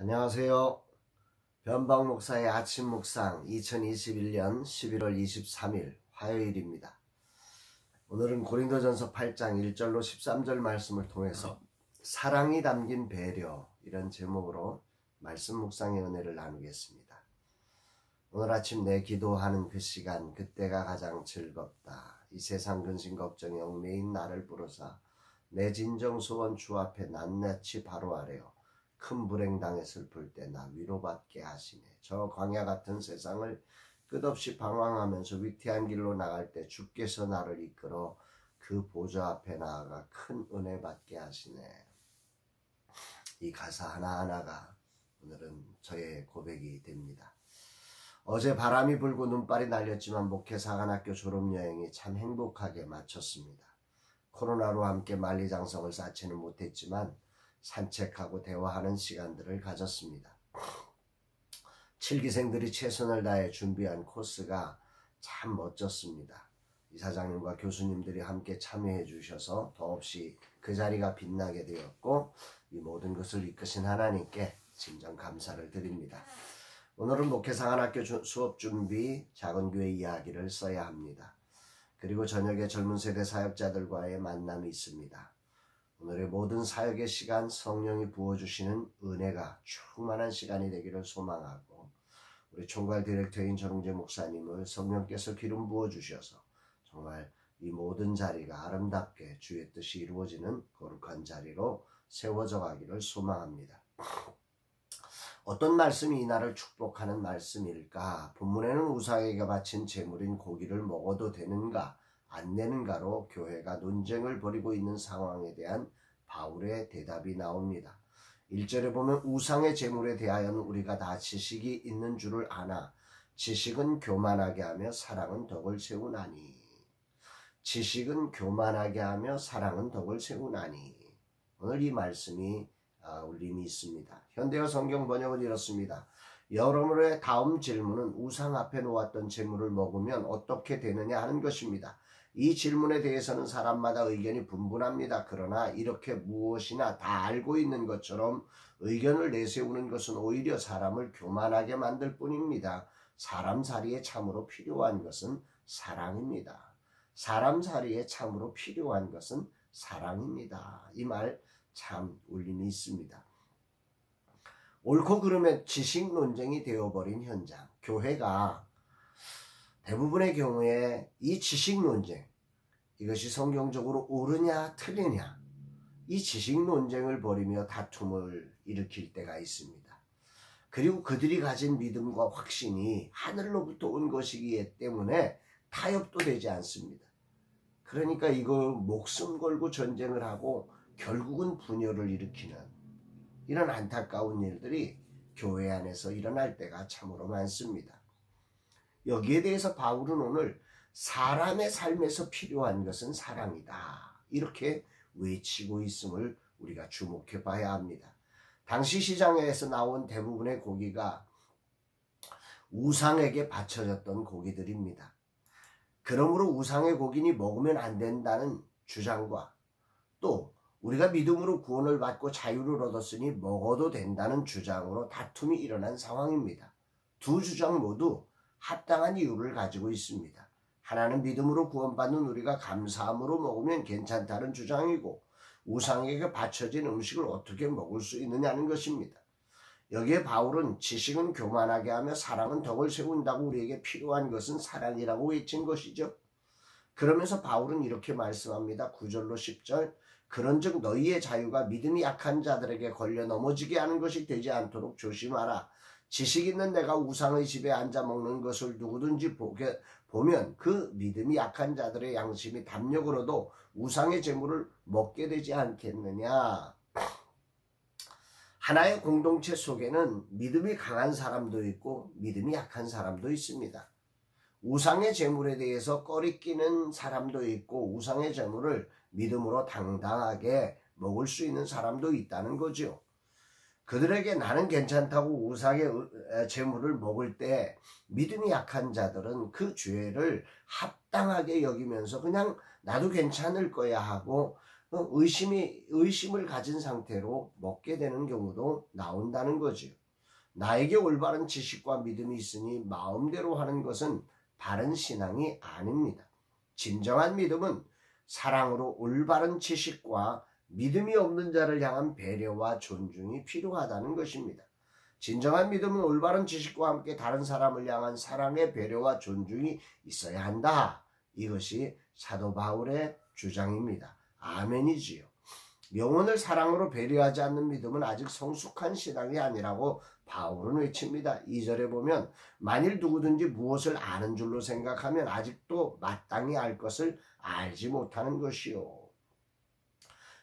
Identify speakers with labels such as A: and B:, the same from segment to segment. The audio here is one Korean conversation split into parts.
A: 안녕하세요. 변방 목사의 아침 묵상 2021년 11월 23일 화요일입니다. 오늘은 고린도전서 8장 1절로 13절 말씀을 통해서 사랑이 담긴 배려, 이런 제목으로 말씀 묵상의 은혜를 나누겠습니다. 오늘 아침 내 기도하는 그 시간, 그때가 가장 즐겁다. 이 세상 근심 걱정에 얽매인 나를 부르사 내 진정 소원 주 앞에 낱낱이 바로 아래요. 큰 불행 당했을 때 나 위로받게 하시네. 저 광야 같은 세상을 끝없이 방황하면서 위태한 길로 나갈 때 주께서 나를 이끌어 그 보좌 앞에 나아가 큰 은혜 받게 하시네. 이 가사 하나하나가 오늘은 저의 고백이 됩니다. 어제 바람이 불고 눈발이 날렸지만 목회 사관학교 졸업여행이 참 행복하게 마쳤습니다. 코로나로 함께 만리장성을 쌓지는 못했지만 산책하고 대화하는 시간들을 가졌습니다. 7기생들이 최선을 다해 준비한 코스가 참 멋졌습니다. 이사장님과 교수님들이 함께 참여해 주셔서 더없이 그 자리가 빛나게 되었고, 이 모든 것을 이끄신 하나님께 진정 감사를 드립니다. 오늘은 목회사관학교 수업 준비, 작은 교회 이야기를 써야 합니다. 그리고 저녁에 젊은 세대 사역자들과의 만남이 있습니다. 오늘의 모든 사역의 시간, 성령이 부어주시는 은혜가 충만한 시간이 되기를 소망하고, 우리 총괄 디렉터인 정웅재 목사님을 성령께서 기름 부어주셔서 정말 이 모든 자리가 아름답게 주의 뜻이 이루어지는 거룩한 자리로 세워져 가기를 소망합니다. 어떤 말씀이 이날을 축복하는 말씀일까? 본문에는 우상에게 바친 제물인 고기를 먹어도 되는가 안 되는가로 교회가 논쟁을 벌이고 있는 상황에 대한 바울의 대답이 나옵니다. 1절에 보면 우상의 제물에 대하여는 우리가 다 지식이 있는 줄을 아나 지식은 교만하게 하며 사랑은 덕을 세우나니. 지식은 교만하게 하며 사랑은 덕을 세우나니. 오늘 이 말씀이 울림이 있습니다. 현대어 성경 번역은 이렇습니다. 여러분의 다음 질문은 우상 앞에 놓았던 제물을 먹으면 어떻게 되느냐 하는 것입니다. 이 질문에 대해서는 사람마다 의견이 분분합니다. 그러나 이렇게 무엇이나 다 알고 있는 것처럼 의견을 내세우는 것은 오히려 사람을 교만하게 만들 뿐입니다. 사람살이에 참으로 필요한 것은 사랑입니다. 사람살이에 참으로 필요한 것은 사랑입니다. 이 말 참 울림이 있습니다. 옳고 그름의 지식 논쟁이 되어버린 현장. 교회가 대부분의 경우에 이 지식 논쟁, 이것이 성경적으로 옳으냐 틀리냐, 이 지식 논쟁을 벌이며 다툼을 일으킬 때가 있습니다. 그리고 그들이 가진 믿음과 확신이 하늘로부터 온 것이기 때문에 타협도 되지 않습니다. 그러니까 이거 목숨 걸고 전쟁을 하고 결국은 분열을 일으키는 이런 안타까운 일들이 교회 안에서 일어날 때가 참으로 많습니다. 여기에 대해서 바울은 오늘 사람의 삶에서 필요한 것은 사랑이다, 이렇게 외치고 있음을 우리가 주목해 봐야 합니다. 당시 시장에서 나온 대부분의 고기가 우상에게 바쳐졌던 고기들입니다. 그러므로 우상의 고기니 먹으면 안 된다는 주장과 또 우리가 믿음으로 구원을 받고 자유를 얻었으니 먹어도 된다는 주장으로 다툼이 일어난 상황입니다. 두 주장 모두 합당한 이유를 가지고 있습니다. 하나는 믿음으로 구원받는 우리가 감사함으로 먹으면 괜찮다는 주장이고, 우상에게 바쳐진 음식을 어떻게 먹을 수 있느냐는 것입니다. 여기에 바울은 지식은 교만하게 하며 사랑은 덕을 세운다고 우리에게 필요한 것은 사랑이라고 외친 것이죠. 그러면서 바울은 이렇게 말씀합니다. 9절로 10절. 그런즉 너희의 자유가 믿음이 약한 자들에게 걸려 넘어지게 하는 것이 되지 않도록 조심하라. 지식 있는 내가 우상의 집에 앉아 먹는 것을 누구든지 보면 그 믿음이 약한 자들의 양심이 담력으로도 우상의 제물을 먹게 되지 않겠느냐. 하나의 공동체 속에는 믿음이 강한 사람도 있고 믿음이 약한 사람도 있습니다. 우상의 제물에 대해서 꺼리끼는 사람도 있고 우상의 제물을 믿음으로 당당하게 먹을 수 있는 사람도 있다는 거죠. 그들에게 나는 괜찮다고 우상의 제물을 먹을 때 믿음이 약한 자들은 그 죄를 합당하게 여기면서 그냥 나도 괜찮을 거야 하고 의심을 가진 상태로 먹게 되는 경우도 나온다는 거지요. 나에게 올바른 지식과 믿음이 있으니 마음대로 하는 것은 바른 신앙이 아닙니다. 진정한 믿음은 사랑으로 올바른 지식과 믿음이 없는 자를 향한 배려와 존중이 필요하다는 것입니다. 진정한 믿음은 올바른 지식과 함께 다른 사람을 향한 사랑의 배려와 존중이 있어야 한다. 이것이 사도 바울의 주장입니다. 아멘이지요. 영혼을 사랑으로 배려하지 않는 믿음은 아직 성숙한 신앙이 아니라고 바울은 외칩니다. 2절에 보면 만일 누구든지 무엇을 아는 줄로 생각하면 아직도 마땅히 알 것을 알지 못하는 것이요.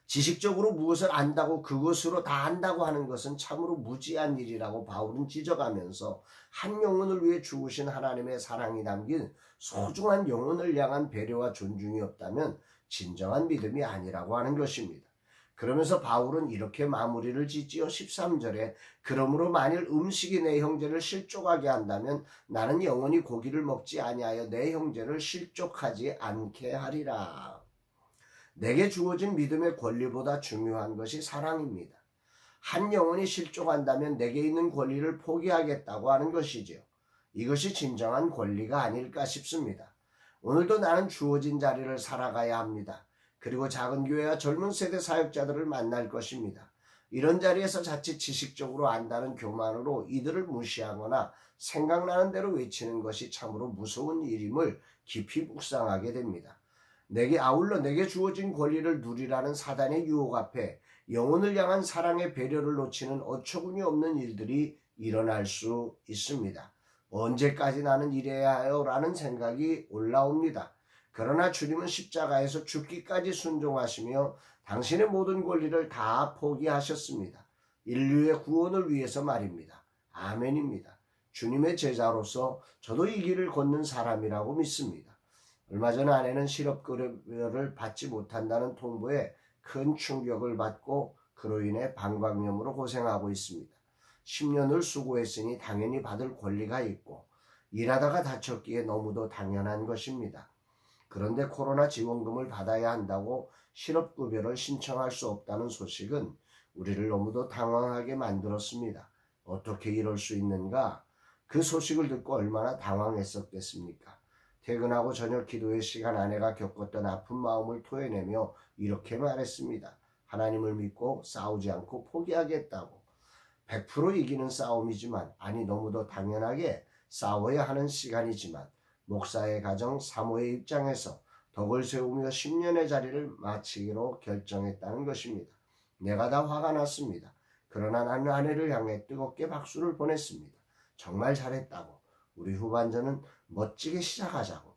A: 지식적으로 무엇을 안다고 그것으로 다 안다고 하는 것은 참으로 무지한 일이라고 바울은 지적하면서 한 영혼을 위해 죽으신 하나님의 사랑이 담긴 소중한 영혼을 향한 배려와 존중이 없다면 진정한 믿음이 아니라고 하는 것입니다. 그러면서 바울은 이렇게 마무리를 짓지요. 13절에 그러므로 만일 음식이 내 형제를 실족하게 한다면 나는 영원히 고기를 먹지 아니하여 내 형제를 실족하지 않게 하리라. 내게 주어진 믿음의 권리보다 중요한 것이 사랑입니다. 한 영혼이 실족한다면 내게 있는 권리를 포기하겠다고 하는 것이지요. 이것이 진정한 권리가 아닐까 싶습니다. 오늘도 나는 주어진 자리를 살아가야 합니다. 그리고 작은 교회와 젊은 세대 사역자들을 만날 것입니다. 이런 자리에서 자칫 지식적으로 안다는 교만으로 이들을 무시하거나 생각나는 대로 외치는 것이 참으로 무서운 일임을 깊이 묵상하게 됩니다. 아울러 내게 주어진 권리를 누리라는 사단의 유혹 앞에 영혼을 향한 사랑의 배려를 놓치는 어처구니 없는 일들이 일어날 수 있습니다. 언제까지 나는 이래야 해요? 라는 생각이 올라옵니다. 그러나 주님은 십자가에서 죽기까지 순종하시며 당신의 모든 권리를 다 포기하셨습니다. 인류의 구원을 위해서 말입니다. 아멘입니다. 주님의 제자로서 저도 이 길을 걷는 사람이라고 믿습니다. 얼마 전 아내는 실업급여를 받지 못한다는 통보에 큰 충격을 받고 그로 인해 방광염으로 고생하고 있습니다. 10년을 수고했으니 당연히 받을 권리가 있고 일하다가 다쳤기에 너무도 당연한 것입니다. 그런데 코로나 지원금을 받아야 한다고 실업급여를 신청할 수 없다는 소식은 우리를 너무도 당황하게 만들었습니다. 어떻게 이럴 수 있는가? 그 소식을 듣고 얼마나 당황했었겠습니까? 퇴근하고 저녁 기도의 시간 아내가 겪었던 아픈 마음을 토해내며 이렇게 말했습니다. 하나님을 믿고 싸우지 않고 포기하겠다고. 100% 이기는 싸움이지만 너무도 당연하게 싸워야 하는 시간이지만 목사의 가정 사모의 입장에서 덕을 세우며 10년의 자리를 마치기로 결정했다는 것입니다. 내가 다 화가 났습니다. 그러나 나는 아내를 향해 뜨겁게 박수를 보냈습니다. 정말 잘했다고. 우리 후반전은 멋지게 시작하자고.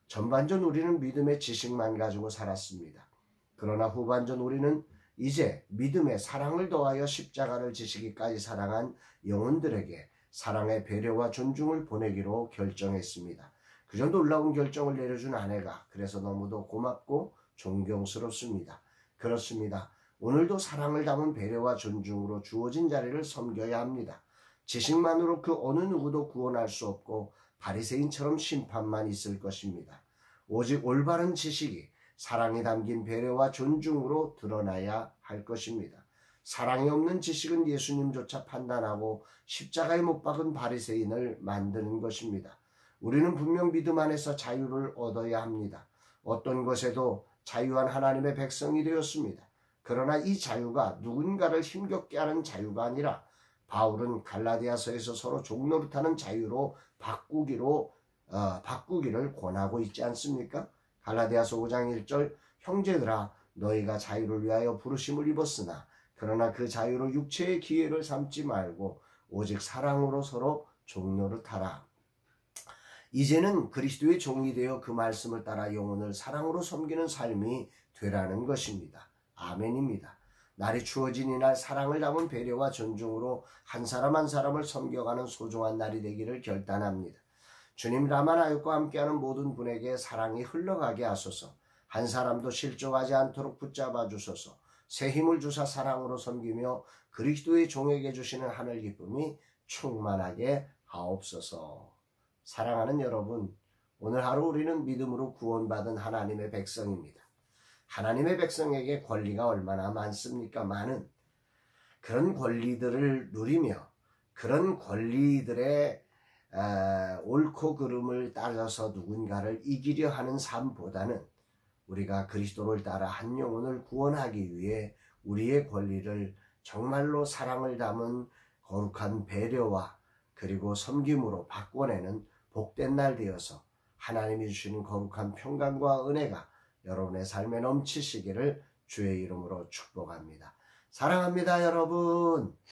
A: 전반전 우리는 믿음의 지식만 가지고 살았습니다. 그러나 후반전 우리는 이제 믿음의 사랑을 더하여 십자가를 지시기까지 사랑한 영혼들에게 사랑의 배려와 존중을 보내기로 결정했습니다. 그저 놀라운 결정을 내려준 아내가 그래서 너무도 고맙고 존경스럽습니다. 그렇습니다. 오늘도 사랑을 담은 배려와 존중으로 주어진 자리를 섬겨야 합니다. 지식만으로 그 어느 누구도 구원할 수 없고 바리새인처럼 심판만 있을 것입니다. 오직 올바른 지식이 사랑이 담긴 배려와 존중으로 드러나야 할 것입니다. 사랑이 없는 지식은 예수님조차 판단하고 십자가에 못 박은 바리새인을 만드는 것입니다. 우리는 분명 믿음 안에서 자유를 얻어야 합니다. 어떤 것에도 자유한 하나님의 백성이 되었습니다. 그러나 이 자유가 누군가를 힘겹게 하는 자유가 아니라 바울은 갈라디아서에서 서로 종노릇하는 자유로 바꾸기를 권하고 있지 않습니까? 갈라디아서 5장 1절 형제들아 너희가 자유를 위하여 부르심을 입었으나 그러나 그 자유로 육체의 기회를 삼지 말고 오직 사랑으로 서로 종노릇하라. 이제는 그리스도의 종이 되어 그 말씀을 따라 영혼을 사랑으로 섬기는 삶이 되라는 것입니다. 아멘입니다. 날이 추워진 이날 사랑을 담은 배려와 존중으로 한 사람 한 사람을 섬겨가는 소중한 날이 되기를 결단합니다. 주님 라마나역과 함께하는 모든 분에게 사랑이 흘러가게 하소서. 한 사람도 실족하지 않도록 붙잡아 주소서. 새 힘을 주사 사랑으로 섬기며 그리스도의 종에게 주시는 하늘 기쁨이 충만하게 하옵소서. 사랑하는 여러분, 오늘 하루 우리는 믿음으로 구원받은 하나님의 백성입니다. 하나님의 백성에게 권리가 얼마나 많습니까? 많은 그런 권리들을 누리며 그런 권리들의 옳고 그름을 따라서 누군가를 이기려 하는 삶보다는 우리가 그리스도를 따라 한 영혼을 구원하기 위해 우리의 권리를 정말로 사랑을 담은 거룩한 배려와 그리고 섬김으로 바꿔내는 복된 날 되어서 하나님이 주시는 거룩한 평강과 은혜가 여러분의 삶에 넘치시기를 주의 이름으로 축복합니다. 사랑합니다, 여러분.